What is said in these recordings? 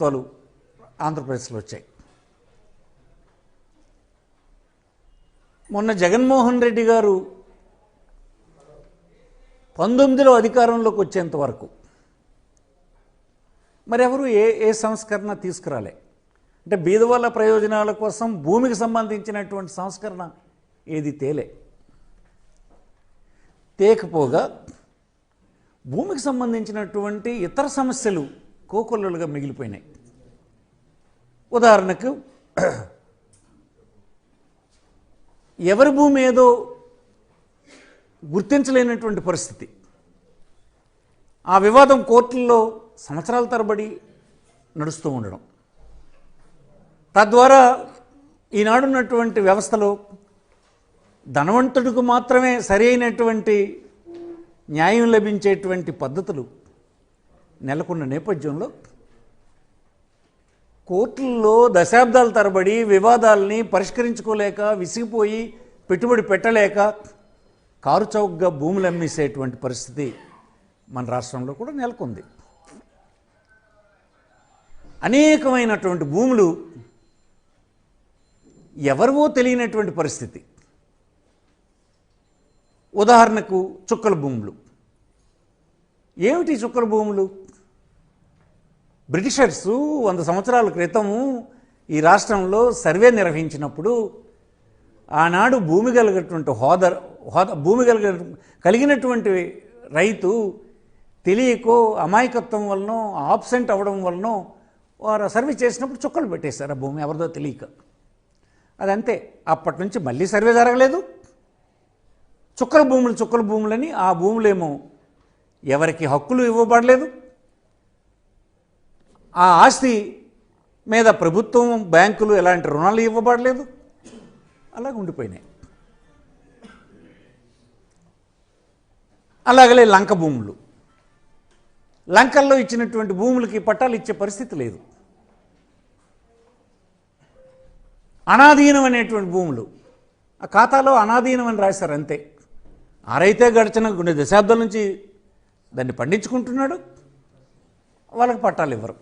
తోలు ఆంధ్రప్రదేశ్లో వచ్చాయి. మొన్న జగన్మోహన్ రెడ్డి గారు 19లో అధికారంలోకి వచ్చేంత వరకు మరెవరు ఏ సంస్కరణ తీసుకురాలే. అంటే బీదవాళ్ళ ప్రయోజనాల కోసం భూమికి సంబంధించినటువంటి సంస్కరణ ఏది తేకపోగా భూమికి సంబంధించినటువంటి ఇతర సమస్యలు కోకొల్లలుగా మిగిలిపోయినాయి. ఉదాహరణకు ఎవరి భూమి ఏదో గుర్తించలేనటువంటి పరిస్థితి. ఆ వివాదం కోర్టుల్లో సంవత్సరాల తరబడి నడుస్తూ ఉండడం, తద్వారా ఈనాడున్నటువంటి వ్యవస్థలో ధనవంతుడికి మాత్రమే సరైనటువంటి న్యాయం లభించేటువంటి పద్ధతులు నెలకొన్న నేపథ్యంలో కోర్టుల్లో దశాబ్దాల తరబడి వివాదాలని పరిష్కరించుకోలేక విసిగిపోయి పెట్టుబడి పెట్టలేక కారు చౌకగా భూములు అమ్మేసేటువంటి పరిస్థితి మన రాష్ట్రంలో కూడా నెలకొంది. అనేకమైనటువంటి భూములు ఎవరివో తెలియనటువంటి పరిస్థితి. ఉదాహరణకు చుక్కల భూములు. ఏమిటి చుక్కల భూములు? బ్రిటిషర్సు 100 సంవత్సరాల క్రితము ఈ రాష్ట్రంలో సర్వే నిర్వహించినప్పుడు ఆనాడు భూమి కలిగినటువంటి భూమి కలిగినటువంటి రైతు తెలియకో అమాయకత్వం వలనో ఆబ్సెంట్ అవ్వడం వలనో వారు సర్వే చేసినప్పుడు చుక్కలు పెట్టేశారు. ఆ భూమి ఎవరిదో తెలియక. అదంతే. అప్పటి నుంచి మళ్ళీ సర్వే జరగలేదు. చుక్కల భూములని ఆ భూములేమో ఎవరికి హక్కులు ఇవ్వబడలేదు. ఆ ఆస్తి మీద ప్రభుత్వం బ్యాంకులు ఎలాంటి రుణాలు ఇవ్వబడలేదు. అలాగ ఉండిపోయినాయి. అలాగలే లంక భూములు. లంకల్లో ఇచ్చినటువంటి భూములకి పట్టాలు ఇచ్చే పరిస్థితి లేదు. అనాధీనం అనేటువంటి భూములు ఆ ఖాతాలో అనాధీనం అని రాశారు అంతే. ఆ రైతే గడిచిన కొన్ని దశాబ్దాల నుంచి దాన్ని పండించుకుంటున్నాడు, వాళ్ళకి పట్టాలు ఇవ్వరు.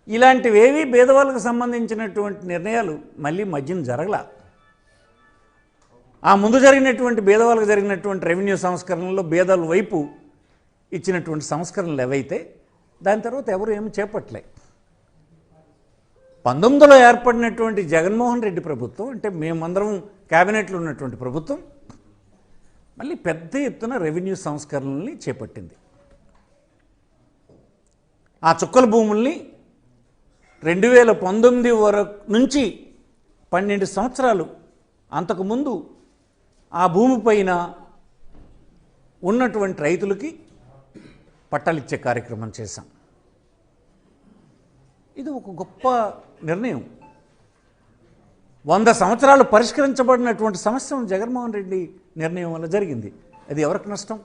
ఇలాంటివేవి పేదవాళ్ళకు సంబంధించినటువంటి నిర్ణయాలు మళ్ళీ మధ్యన జరగల. ఆ ముందు జరిగినటువంటి పేదవాళ్ళకు జరిగినటువంటి రెవెన్యూ సంస్కరణలో పేదల వైపు ఇచ్చినటువంటి సంస్కరణలు ఏవైతే దాని తర్వాత ఎవరు ఏమి చేపట్టలే. 19లో ఏర్పడినటువంటి జగన్మోహన్ రెడ్డి ప్రభుత్వం, అంటే మేమందరం క్యాబినెట్లో ఉన్నటువంటి ప్రభుత్వం, మళ్ళీ పెద్ద ఎత్తున రెవెన్యూ సంస్కరణల్ని చేపట్టింది. ఆ చుక్కల భూముల్ని 2019 వరకు నుంచి 12 సంవత్సరాలు అంతకుముందు ఆ భూమిపైన ఉన్నటువంటి రైతులకి పట్టాలిచ్చే కార్యక్రమం చేశాం. ఇది ఒక గొప్ప నిర్ణయం. 100 సంవత్సరాలు పరిష్కరించబడినటువంటి సమస్య జగన్మోహన్ రెడ్డి నిర్ణయం వల్ల జరిగింది. అది ఎవరికి నష్టం?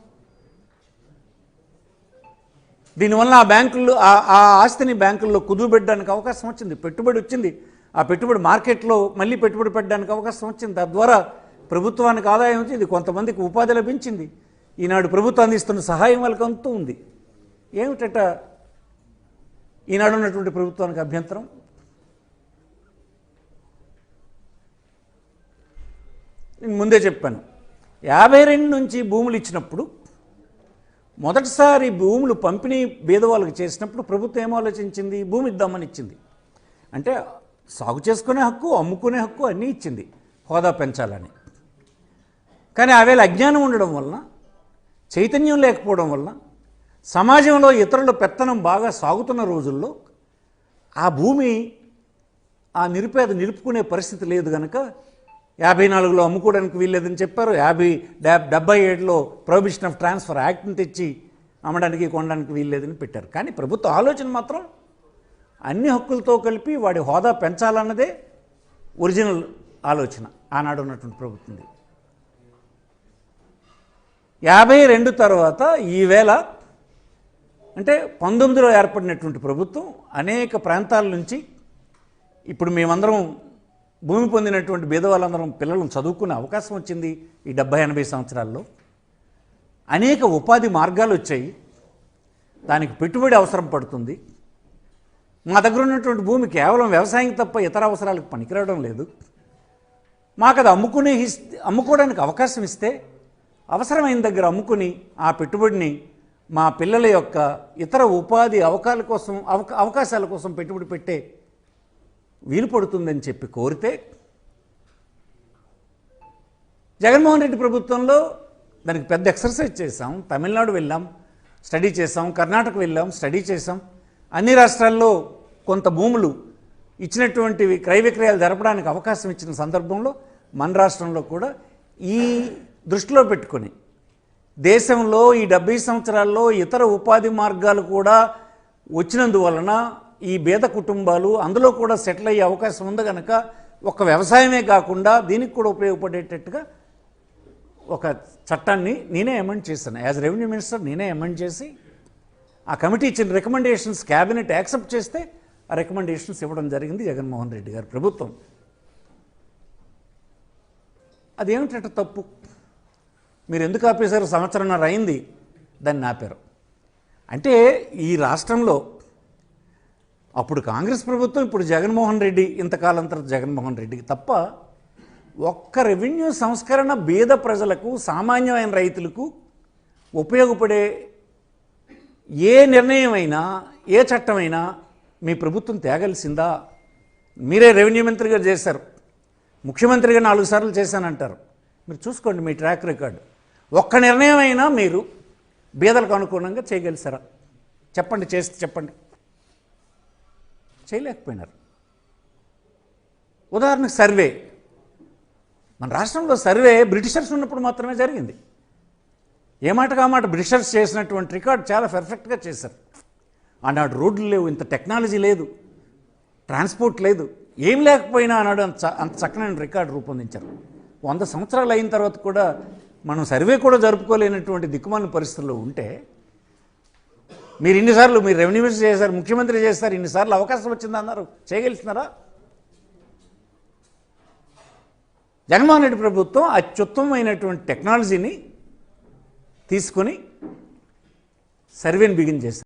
దీనివల్ల ఆ బ్యాంకుల్లో ఆ ఆస్తిని బ్యాంకుల్లో కుదువబెట్టడానికి అవకాశం వచ్చింది, పెట్టుబడి వచ్చింది. ఆ పెట్టుబడి మార్కెట్లో మళ్ళీ పెట్టుబడి పెట్టడానికి అవకాశం వచ్చింది. తద్వారా ప్రభుత్వానికి ఆదాయం వచ్చింది, కొంతమందికి ఉపాధి లభించింది. ఈనాడు ప్రభుత్వం అందిస్తున్న సహాయం వాళ్ళకి అంతూ ఉంది. ఏమిటట ఈనాడు ఉన్నటువంటి ప్రభుత్వానికి అభ్యంతరం? నేను ముందే చెప్పాను, 52 నుంచి భూములు ఇచ్చినప్పుడు మొదటిసారి భూములు పంపిణీ బీదవాళ్ళకి చేసినప్పుడు ప్రభుత్వం ఏం ఆలోచించింది? భూమి ఇద్దామని ఇచ్చింది. అంటే సాగు చేసుకునే హక్కు, అమ్ముకునే హక్కు అన్నీ ఇచ్చింది, హోదా పెంచాలని. కానీ ఆవేళ అజ్ఞానం ఉండడం వలన, చైతన్యం లేకపోవడం వలన, సమాజంలో ఇతరుల పెత్తనం బాగా సాగుతున్న రోజుల్లో ఆ భూమి ఆ నిరుపేద నిలుపుకునే పరిస్థితి లేదు కనుక 54లో అమ్ముకోవడానికి వీల్లేదని చెప్పారు. 77లో ప్రొహిబిషన్ ఆఫ్ ట్రాన్స్ఫర్ యాక్ట్ని తెచ్చి అమ్మడానికి కొనడానికి వీల్లేదని పెట్టారు. కానీ ప్రభుత్వ ఆలోచన మాత్రం అన్ని హక్కులతో కలిపి వాడి హోదా పెంచాలన్నదే ఒరిజినల్ ఆలోచన ఆనాడు ఉన్నటువంటి ప్రభుత్వం. 52 తర్వాత ఈవేళ అంటే 19లో ఏర్పడినటువంటి ప్రభుత్వం అనేక ప్రాంతాల నుంచి ఇప్పుడు మేమందరం భూమి పొందినటువంటి బీదవాళ్ళందరం పిల్లలను చదువుకునే అవకాశం వచ్చింది. ఈ 70-80 సంవత్సరాల్లో అనేక ఉపాధి మార్గాలు వచ్చాయి. దానికి పెట్టుబడి అవసరం పడుతుంది. మా దగ్గర ఉన్నటువంటి భూమి కేవలం వ్యవసాయం తప్ప ఇతర అవసరాలకు పనికిరావడం లేదు. మాకు అది అమ్ముకోవడానికి అవకాశం ఇస్తే అవసరమైన దగ్గర అమ్ముకుని ఆ పెట్టుబడిని మా పిల్లల యొక్క ఇతర ఉపాధి అవకాశాల కోసం పెట్టుబడి పెట్టే వీలు పడుతుందని చెప్పి కోరితే జగన్మోహన్ రెడ్డి ప్రభుత్వంలో దానికి పెద్ద ఎక్సర్సైజ్ చేశాం. తమిళనాడు వెళ్ళాం, స్టడీ చేసాం. కర్ణాటక వెళ్ళాం, స్టడీ చేసాం. అన్ని రాష్ట్రాల్లో కొంత భూములు ఇచ్చినటువంటివి క్రయ విక్రయాలు జరపడానికి అవకాశం ఇచ్చిన సందర్భంలో మన రాష్ట్రంలో కూడా ఈ దృష్టిలో పెట్టుకొని దేశంలో ఈ 70 సంవత్సరాల్లో ఇతర ఉపాధి మార్గాలు కూడా వచ్చినందువలన ఈ పేద కుటుంబాలు అందులో కూడా సెటిల్ అయ్యే అవకాశం ఉంది కనుక ఒక వ్యవసాయమే కాకుండా దీనికి కూడా ఉపయోగపడేటట్టుగా ఒక చట్టాన్ని నేనే అమెండ్ చేశాను. యాజ్ రెవెన్యూ మినిస్టర్ నేనే అమెండ్ చేసి ఆ కమిటీ ఇచ్చిన రికమెండేషన్స్ క్యాబినెట్ యాక్సెప్ట్ చేస్తే ఆ రికమెండేషన్స్ ఇవ్వడం జరిగింది జగన్మోహన్ రెడ్డి గారి ప్రభుత్వం. అదేమిటంటే తప్పు. మీరు ఎందుకు ఆపేశారు? సంవత్సరంన్నర అయింది దాన్ని ఆపారు. అంటే ఈ రాష్ట్రంలో అప్పుడు కాంగ్రెస్ ప్రభుత్వం, ఇప్పుడు జగన్మోహన్ రెడ్డి, ఇంతకాలం తర్వాత జగన్మోహన్ రెడ్డికి తప్ప ఒక్క రెవెన్యూ సంస్కరణ బీద ప్రజలకు, సామాన్యమైన రైతులకు ఉపయోగపడే ఏ నిర్ణయమైనా ఏ చట్టమైనా మీ ప్రభుత్వం తేగలిసిందా? మీరే రెవెన్యూ మంత్రిగా చేశారు, ముఖ్యమంత్రిగా 4 సార్లు చేశానంటారు. మీరు చూసుకోండి మీ ట్రాక్ రికార్డు. ఒక్క నిర్ణయం అయినా మీరు బీదలకు అనుగుణంగా చేయగలిసారా? చెప్పండి, చేస్తే చెప్పండి. చేయలేకపోయినారు. ఉదాహరణకు సర్వే. మన రాష్ట్రంలో సర్వే బ్రిటిషర్స్ ఉన్నప్పుడు మాత్రమే జరిగింది. ఏ మాటకు ఆ మాట బ్రిటిషర్స్ చేసినటువంటి రికార్డు చాలా పర్ఫెక్ట్గా చేశారు. ఆనాడు రోడ్లు లేవు, ఇంత టెక్నాలజీ లేదు, ట్రాన్స్పోర్ట్ లేదు, ఏం లేకపోయినా ఆనాడు అంత చక్కనైన రికార్డు రూపొందించారు. 100 సంవత్సరాలు అయిన తర్వాత కూడా మనం సర్వే కూడా జరుపుకోలేనటువంటి దిక్కుమాలిన పరిస్థితుల్లో ఉంటే మీరు ఇన్నిసార్లు మీరు రెవెన్యూ మినిస్టర్ చేశారు, ముఖ్యమంత్రి చేశారు, ఇన్నిసార్లు అవకాశం వచ్చిందన్నారు, చేయగలుగుతున్నారా? జగన్మోహన్ రెడ్డి ప్రభుత్వం అత్యుత్తమమైనటువంటి టెక్నాలజీని తీసుకొని సర్వేని బిగిన్ చేశారు.